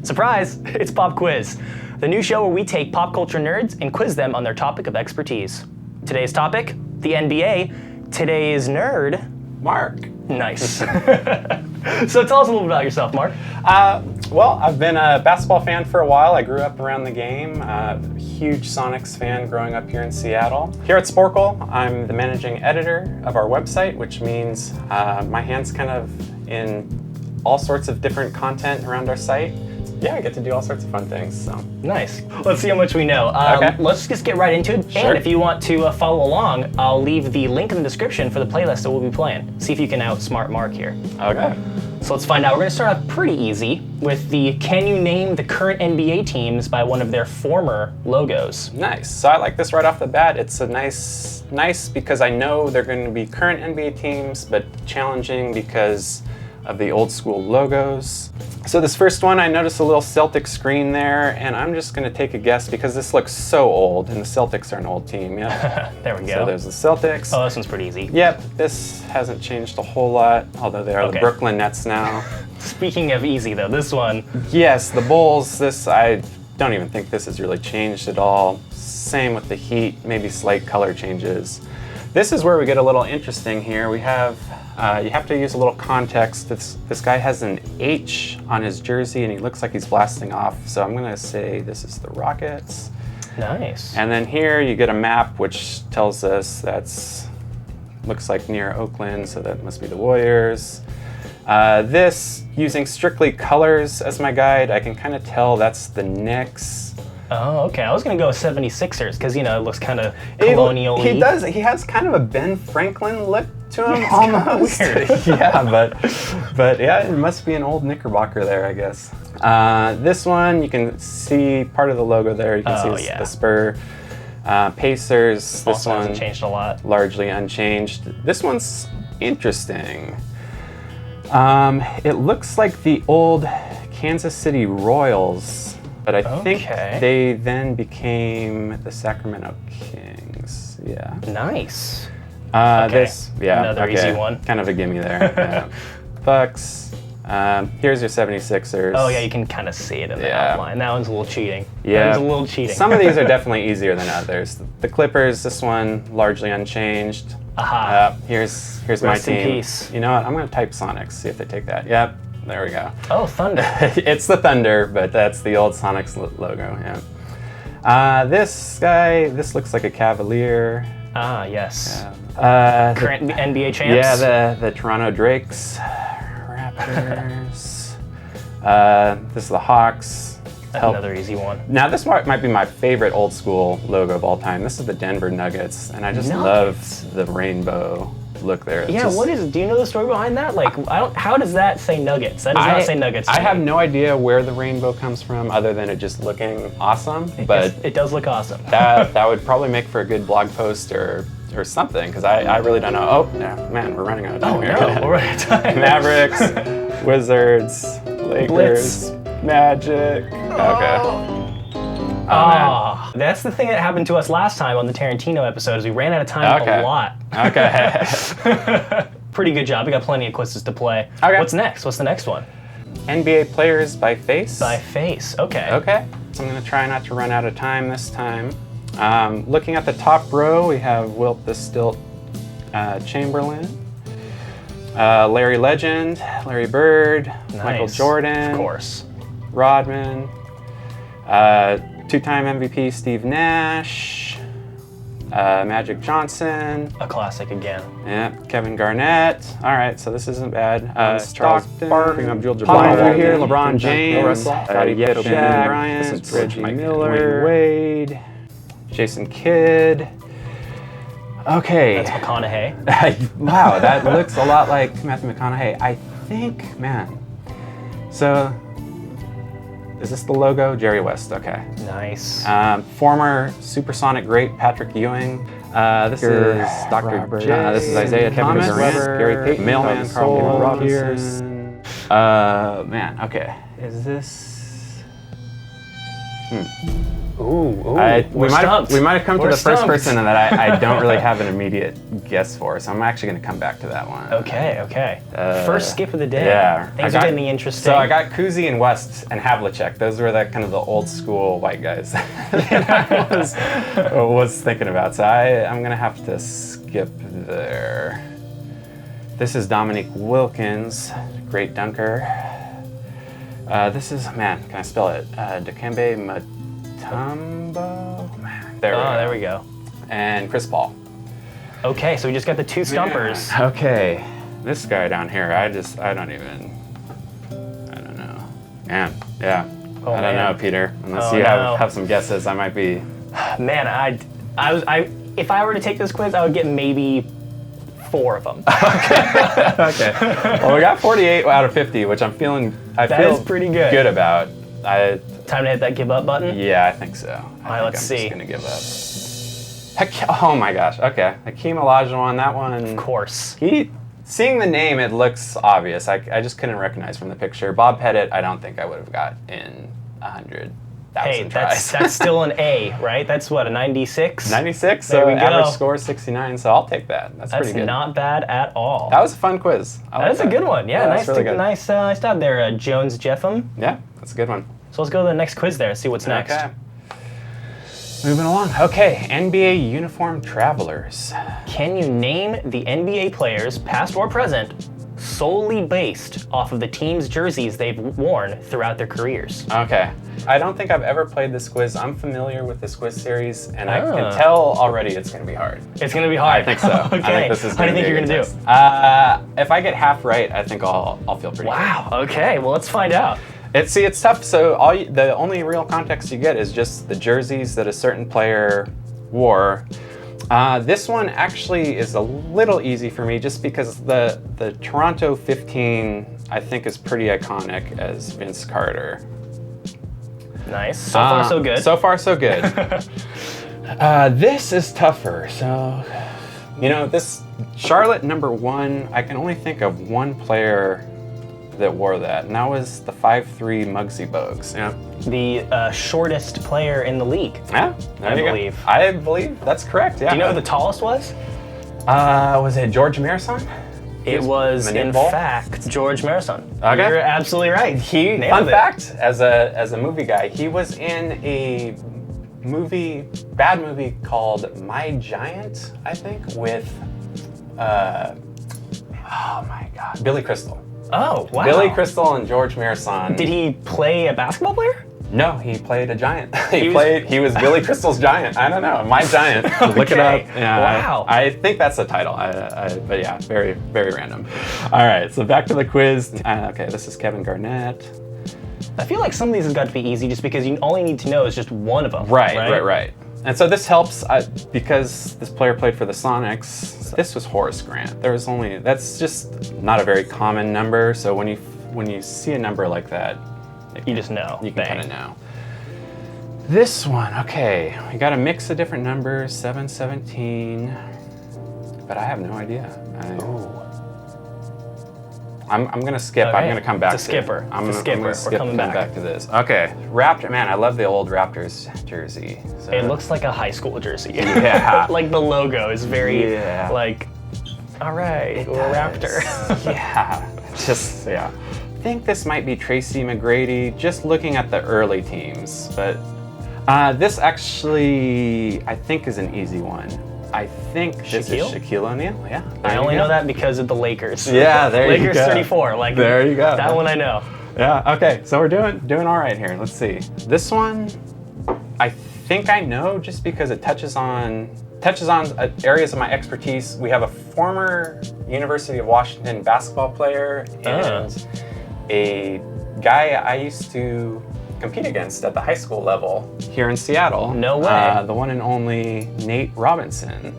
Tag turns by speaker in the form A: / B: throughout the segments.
A: Surprise! It's Pop Quiz, the new show where we take pop culture nerds and quiz them on their topic of expertise. Today's topic, the NBA. Today's nerd,
B: Mark.
A: Nice. So tell us a little bit about yourself, Mark.
B: Well, I've been a basketball fan for a while. I grew up around the game. Huge Sonics fan growing up here in Seattle. Here at Sporcle, I'm the managing editor of our website, which means my hand's kind of in all sorts of different content around our site. Yeah, I get to do all sorts of fun things. So
A: Nice. Let's see how much we know.
B: Okay.
A: Let's just get right into it.
B: Sure.
A: And if you want to follow along, I'll leave the link in the description for the playlist that we'll be playing. See if you can outsmart Mark here.
B: Okay.
A: So let's find out. We're going to start off pretty easy with the can you name the current NBA teams by one of their former logos?
B: Nice. So I like this right off the bat. It's a nice because I know they're going to be current NBA teams, but challenging because of the old school logos. So this first one, I noticed a little Celtic screen there, and I'm just going to take a guess because this looks so old, and the Celtics are an old team. Yeah.
A: There we go.
B: So there's the Celtics.
A: Oh, this one's pretty easy.
B: Yep, this hasn't changed a whole lot, although they are
A: Okay.
B: the Brooklyn Nets now.
A: Speaking of easy though, this one.
B: Yes, the Bulls, I don't even think this has really changed at all. Same with the Heat, maybe slight color changes. This is where we get a little interesting here. We have, you have to use a little context. This guy has an H on his jersey and he looks like he's blasting off. So I'm gonna say this is the Rockets.
A: Nice.
B: And then here you get a map which tells us looks like near Oakland, so that must be the Warriors. This, using strictly colors as my guide, I can kind of tell that's the Knicks.
A: Oh, okay. I was going to go with 76ers because, it looks kind of colonial-y.
B: He does. He has kind of a Ben Franklin look to him,
A: It's
B: almost.
A: kinda weird.
B: Yeah, but yeah, it must be an old Knickerbocker there, I guess. This one, you can see part of the logo there. You can see the Spur. Pacers. This
A: Also
B: one
A: hasn't changed a lot.
B: largely unchanged. This one's interesting. It looks like the old Kansas City Royals. But I think they then became the Sacramento Kings. Yeah.
A: Nice.
B: Another
A: easy one.
B: Kind of a gimme there. Yeah. Bucks. Here's your 76ers.
A: Oh yeah, you can kind of see it in the outline. That one's a little cheating.
B: Yeah.
A: That one's a little cheating.
B: Some of these are definitely easier than others. The Clippers, this one largely unchanged.
A: Aha.
B: Here's my
A: Rest in
B: team.
A: peace.
B: You know what? I'm gonna type Sonics, see if they take that. Yep. There we go.
A: Oh, Thunder.
B: It's the Thunder, but that's the old Sonics logo, yeah. This guy, this looks like a Cavalier.
A: Ah, yes. Current NBA champs?
B: Yeah, the Toronto Drakes, Raptors. This is the Hawks.
A: Another easy one.
B: Now this might be my favorite old school logo of all time. This is the Denver Nuggets, and I just love the rainbow look there.
A: Yeah, do you know the story behind that? Like, how does that say Nuggets? That does not say Nuggets.
B: I have no idea where the rainbow comes from other than it just looking awesome, but
A: it does look awesome.
B: that would probably make for a good blog post or something, because I really don't know. Oh, yeah, man, we're running out of time here.
A: No, we're running out of time.
B: Mavericks, Wizards, Lakers, Magic. Okay.
A: Oh, that's the thing that happened to us last time on the Tarantino episode, is we ran out of time a lot.
B: Okay.
A: Pretty good job. We got plenty of quizzes to play.
B: Okay.
A: What's next? What's the next one?
B: NBA players by face.
A: By face. Okay.
B: Okay. So I'm going to try not to run out of time this time. Looking at the top row, we have Wilt the Stilt Chamberlain, Larry Legend, Larry Bird, Michael Jordan,
A: of course,
B: Rodman, two-time MVP Steve Nash, Magic Johnson.
A: A classic again.
B: Yeah, Kevin Garnett. All right, so this isn't bad.
C: Charles
B: Stockton,
C: Barkley, LeBron
B: here,
C: James,
B: LeBron James,
C: Scottie
B: Pippen,
C: Pippen,
B: Bryant,
C: this is Reggie
B: Miller, Wade, Jason Kidd. Okay.
A: That's McConaughey.
B: Wow, that looks a lot like Matthew McConaughey. I think, man. So, is this the logo? Jerry West, okay.
A: Nice.
B: Former Supersonic great Patrick Ewing. This is Dr. J. This is Isaiah Thomas, Gary Payton, Mailman, Carl Robinson. Man, okay. Is this?
A: Ooh,
B: we might have come to
A: We're
B: the first
A: stumped.
B: person that I don't really have an immediate guess for, so I'm actually going to come back to that one.
A: Okay. First skip of the day.
B: Yeah.
A: Things are getting interesting.
B: So I got Kuzi and West and Havlicek. Those were the kind of the old school white guys that I was thinking about. So I'm going to have to skip there. This is Dominique Wilkins, great dunker. This is, man, can I spell it? Dikembe Mutombo? There
A: we go.
B: And Chris Paul.
A: Okay, so we just got the two stumpers.
B: Yeah. Okay, this guy down here, I don't know. Man, yeah.
A: Oh,
B: I don't
A: man.
B: know, Peter. Unless
A: Oh,
B: you
A: no.
B: have some guesses, I might be.
A: Man, if I were to take this quiz, I would get maybe 4 of them.
B: Okay. Well, we got 48 out of 50, which I feel
A: is pretty good.
B: Good about.
A: Time to hit that give up button?
B: Yeah, I think so.
A: right, let's see.
B: I'm just gonna give up. Oh my gosh. Okay, Hakeem Olajuwon. That one.
A: Of course.
B: Seeing the name, it looks obvious. I just couldn't recognize from the picture. Bob Pettit, I don't think I would have got in 100,000
A: Hey,
B: tries.
A: that's still an A, right? That's what, a 96?
B: 96,
A: There
B: so
A: we go.
B: average score 69, so I'll take that. That's pretty good.
A: Not bad at all.
B: That was a fun quiz.
A: That is a good one. Yeah,
B: that's really good.
A: nice job there, Jones Jeffem.
B: Yeah, that's a good one.
A: So let's go to the next quiz there and see what's next.
B: Okay. Moving along. Okay, NBA uniform travelers.
A: Can you name the NBA players, past or present, solely based off of the team's jerseys they've worn throughout their careers?
B: Okay. I don't think I've ever played this quiz. I'm familiar with this quiz series, and I can tell already it's going to be hard.
A: It's going to be hard.
B: I think so.
A: Okay.
B: I think this is
A: How do you think you're
B: going
A: going
B: to
A: to do?
B: If I get half right, I think I'll feel pretty
A: Wow. Okay. Well, let's find out.
B: good. It's tough. So the only real context you get is just the jerseys that a certain player wore. This one actually is a little easy for me just because the Toronto 15 I think is pretty iconic as Vince Carter.
A: Nice. So far, so good.
B: So far, so good. This is tougher. So, this Charlotte #1, I can only think of one player that wore that, and that was the 5'3" Muggsy Bogues. Yeah.
A: The shortest player in the league.
B: Yeah, there
A: I
B: you go.
A: believe.
B: I believe that's correct. Yeah.
A: Do you know who the tallest was?
B: Was it George Marathon?
A: It was,
B: Manute
A: in
B: Bol?
A: fact, George Marathon.
B: Okay.
A: You're absolutely right.
B: Fun fact, as a movie guy, he was in a bad movie called My Giant, I think, with oh my God, Billy Crystal.
A: Oh, wow.
B: Billy Crystal and George Marathon.
A: Did he play a basketball player?
B: No, he played a giant. He was Billy Crystal's giant. I don't know, My Giant. Look it up. Yeah,
A: Wow.
B: I think that's the title. But yeah, very, very random. All right, so back to the quiz. Okay, this is Kevin Garnett.
A: I feel like some of these has got to be easy just because you only need to know is just one of them.
B: Right. And so this helps because this player played for the Sonics. This was Horace Grant. That's just not a very common number. So when you see a number like that,
A: You just know.
B: you can kind of know. This one, okay, we got a mix of different numbers, 717, but I have no idea. I'm gonna skip.
A: Okay.
B: I'm gonna come back.
A: It's a skipper.
B: I'm
A: It's a skipper.
B: gonna
A: We're
B: skip
A: coming
B: and come
A: back.
B: back to this. Okay, Raptor. Man, I love the old Raptors jersey. So.
A: It looks like a high school jersey.
B: Yeah.
A: Like the logo is very,
B: Yeah.
A: all right, we're a Raptor.
B: Yeah. Yeah. I think this might be Tracy McGrady, just looking at the early teams. But this actually, I think, is an easy one. I think this is Shaquille O'Neal. Yeah.
A: I only know that because of the Lakers.
B: Yeah, there you go.
A: Lakers 34. Like
B: there you go.
A: That one I know.
B: Yeah. Okay. So we're doing all right here. Let's see. This one, I think I know just because it touches on areas of my expertise. We have a former University of Washington basketball player and a guy I used to compete against at the high school level here in Seattle.
A: No way.
B: The one and only Nate Robinson,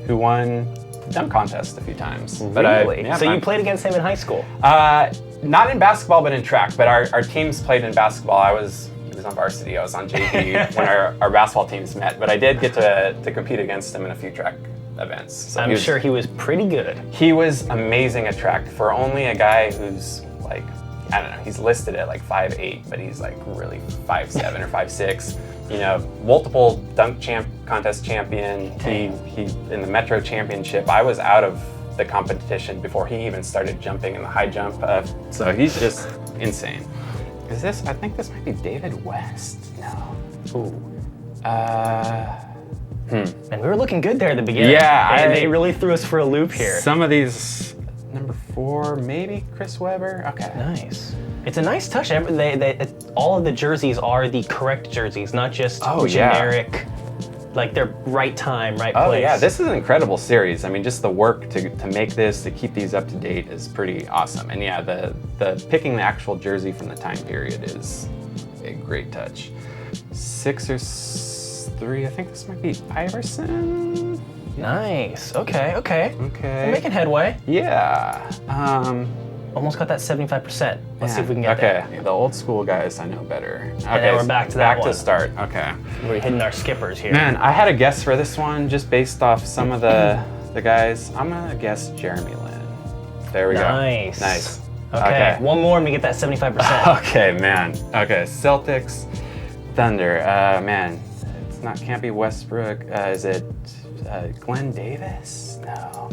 B: who won the dunk contest a few times.
A: Really? So you played against him in high school?
B: Not in basketball, but in track. But our teams played in basketball. He was on varsity. I was on JV when our basketball teams met. But I did get to compete against him in a few track events. So
A: I'm sure he was pretty good.
B: He was amazing at track for only a guy who's like, I don't know, he's listed at like 5'8", but he's like really 5'7" or 5'6". multiple dunk contest champion. He in the Metro Championship. I was out of the competition before he even started jumping in the high jump. So he's just insane. I think this might be David West. No.
A: Ooh. And we were looking good there at the beginning.
B: Yeah.
A: And they really threw us for a loop here.
B: Some of these, number 4, maybe Chris Webber. Okay.
A: Nice. It's a nice touch. All of the jerseys are the correct jerseys, not just generic, like they're right time, right place.
B: Oh yeah, this is an incredible series. I mean, just the work to make this, to keep these up to date is pretty awesome. And yeah, the picking the actual jersey from the time period is a great touch. 6 or 3, I think this might be Iverson.
A: Nice. Okay.
B: Okay.
A: We're making headway.
B: Yeah.
A: Almost got that 75%. Let's see if we can get there.
B: Okay, the old school guys, I know better. Okay,
A: then we're back to that
B: Back
A: one.
B: to start, okay.
A: We're hitting our skippers here.
B: Man, I had a guess for this one just based off some of the guys. I'm gonna guess Jeremy Lin. There we go. Nice.
A: Okay, one more and we get that 75%.
B: Okay, man. Okay, Celtics, Thunder. Man, can't be Westbrook. Is it Glenn Davis? No.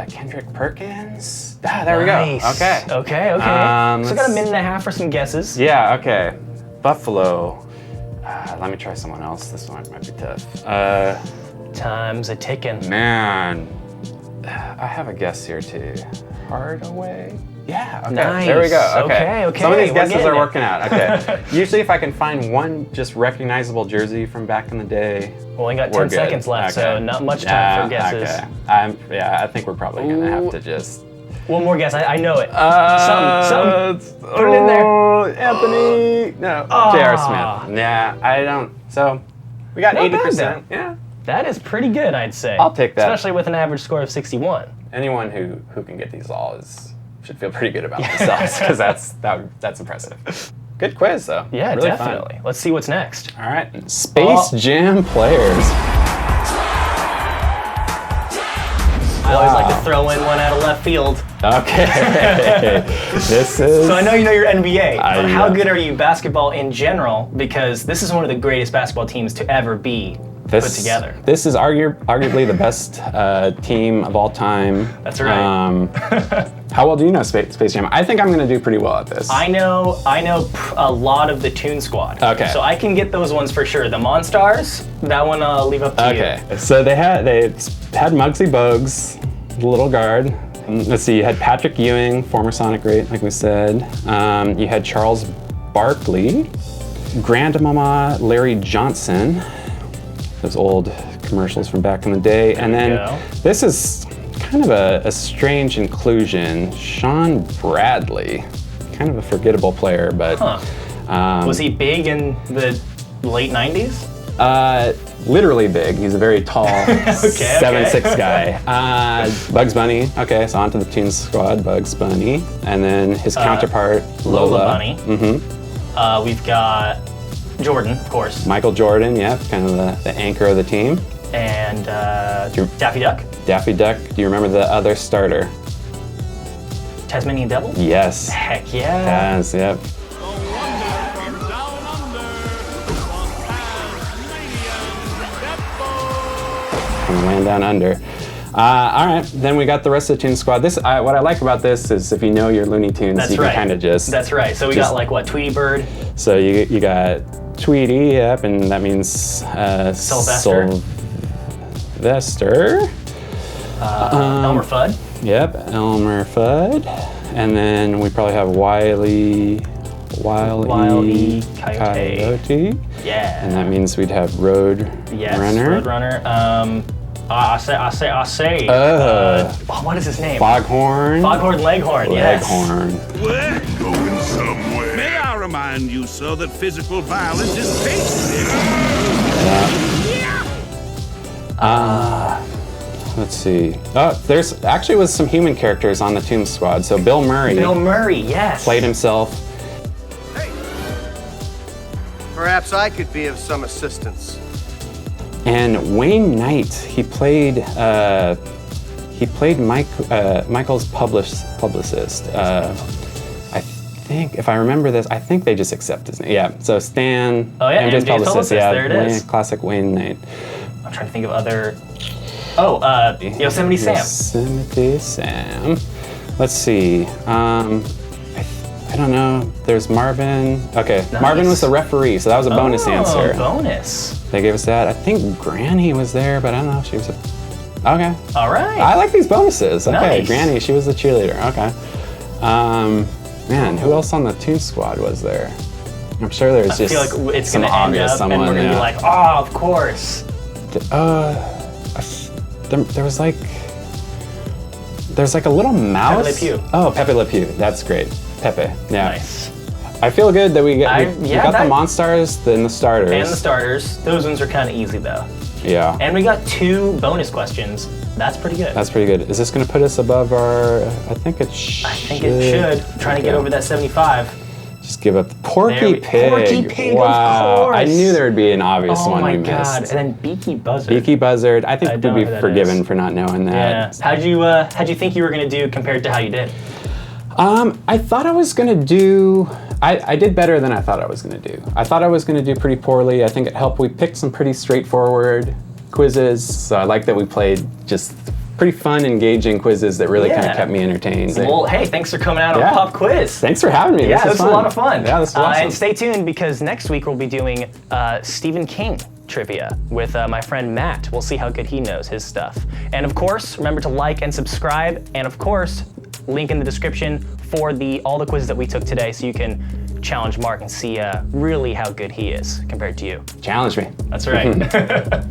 B: Kendrick Perkins? There we go. Okay.
A: Okay. So I got a minute and a half for some guesses.
B: Yeah, okay. Buffalo. Let me try someone else. This one might be tough.
A: Time's a ticking.
B: Man, I have a guess here too. Hardaway? Yeah, okay.
A: Nice.
B: There we go. Okay.
A: Okay.
B: Some of these guesses are
A: it.
B: working out. Okay. Usually if I can find one just recognizable jersey from back in the day,
A: Well, we got
B: we're
A: 10
B: good.
A: seconds left, so not much time for guesses.
B: Okay. I think we're probably gonna have to just.
A: One more guess. I know it. Something. Put it in there.
B: Anthony. No. J.R. Smith. Yeah, I don't. So we got
A: Not
B: 80%.
A: bad,
B: Yeah.
A: That is pretty good, I'd say.
B: I'll take that.
A: Especially with an average score of 61.
B: Anyone who can get these all should feel pretty good about themselves because that's impressive. Good quiz though.
A: Yeah,
B: really
A: definitely.
B: Fun.
A: Let's see what's next.
B: All right, Space Jam players.
A: I always like to throw in one out of left field.
B: Okay. This is.
A: So I know you know your NBA, but how good are you basketball in general? Because this is one of the greatest basketball teams to ever be put together.
B: This is arguably the best team of all time.
A: That's right.
B: How well do you know Space Jam? I think I'm going to do pretty well at this.
A: I know a lot of the Toon Squad.
B: Okay.
A: So I can get those ones for sure. The Monstars, that one I'll leave up to you.
B: Okay. So they had Muggsy Bogues, the little guard. Let's see, you had Patrick Ewing, former Sonic great, like we said. You had Charles Barkley, Grandmama Larry Johnson, those old commercials from back in the day. And then this is kind of a strange inclusion. Sean Bradley, kind of a forgettable player, but
A: was he big in the late 90s?
B: Literally big. He's a very tall 7'6" guy. Bugs Bunny. Okay, so on to the Toon Squad. Bugs Bunny, and then his counterpart Lola
A: Bunny.
B: Mm-hmm.
A: We've got Jordan, of course.
B: Michael Jordan. Yep, kind of the anchor of the team.
A: And Daffy Duck.
B: Daffy Duck. Do you remember the other starter?
A: Tasmanian Devil?
B: Yes.
A: Heck yeah.
B: Yes. Yep. From the land down under. All right, then we got the rest of the Toon Squad. This, what I like about this is if you know your Looney Tunes, you can kind of just.
A: That's right. So we got like what, Tweety Bird?
B: So you got Tweety, yep, and that means
A: Sylvester. Elmer Fudd.
B: Yep, Elmer Fudd, and then we probably have Wile E. Coyote.
A: Yeah.
B: And that means we'd have Road Runner.
A: Roadrunner. I say. What is his name?
B: Foghorn.
A: Foghorn Leghorn. Yes.
B: Leghorn.
D: We're going somewhere. May I remind you, sir, that physical violence is tasty.
B: Let's see. Oh, there's actually was some human characters on the Toon Squad. So Bill Murray.
A: Bill Murray, yes.
B: Played himself.
E: Hey, perhaps I could be of some assistance.
B: And Wayne Knight, he played Michael's publicist. I think, if I remember this, I think they just accept his name. Yeah, so Stan,
A: Oh, yeah,
B: MJ's
A: MJ's
B: publicist.
A: publicist,
B: Yeah,
A: there it
B: Wayne,
A: is.
B: classic Wayne Knight.
A: I'm trying to think of other. Oh, Yosemite Sam.
B: Yosemite Sam. Let's see. I don't know. There's Marvin. Okay,
A: Nice.
B: Marvin was the referee, so that was a bonus answer.
A: Bonus.
B: They gave us that. I think Granny was there, but I don't know if she was Okay.
A: All right.
B: I like these bonuses. Okay,
A: Nice.
B: Granny, she was the cheerleader. Okay. Man, who else on the Toon Squad was there? I'm sure there's
A: I
B: just
A: feel like it's
B: some
A: gonna end
B: obvious
A: up,
B: someone.
A: and we're gonna
B: yeah.
A: be like, oh, of course.
B: There was like, there's like a little mouse.
A: Le Pew.
B: Oh, Pepe Le Pew. That's great. Pepe. Yeah.
A: Nice.
B: I feel good that we got the
A: that-
B: Monstars and the starters.
A: And the starters. Those ones are kind of easy though.
B: Yeah.
A: And we got 2 bonus questions. That's pretty good.
B: That's pretty good. Is this going to put us above our? I think it should.
A: I think it should. I'm trying to get over that 75.
B: Just give up the Porky Pig.
A: Porky Pig,
B: wow.
A: of course.
B: I knew there would be an obvious
A: Oh
B: one
A: my
B: we
A: god.
B: missed.
A: And then Beaky Buzzard.
B: Beaky Buzzard. I think
A: I
B: we'd
A: don't
B: be
A: know who that
B: forgiven
A: is.
B: for not knowing that.
A: Yeah. How'd you think you were gonna do compared to how you did?
B: I thought I was gonna do. I did better than I thought I was gonna do. I thought I was gonna do pretty poorly. I think it helped. We picked some pretty straightforward quizzes, so I like that we played just pretty fun, engaging quizzes that really kind
A: Yeah.
B: of kept me entertained.
A: Well, hey, thanks for coming out
B: Yeah.
A: on Pop Quiz.
B: Thanks for having me.
A: Yeah,
B: this
A: this was a lot of fun.
B: Yeah, this was awesome.
A: And stay tuned because next week we'll be doing Stephen King trivia with my friend Matt. We'll see how good he knows his stuff. And of course, remember to like and subscribe. And of course, link in the description for all the quizzes that we took today so you can challenge Mark and see really how good he is compared to you.
B: Challenge me.
A: That's right.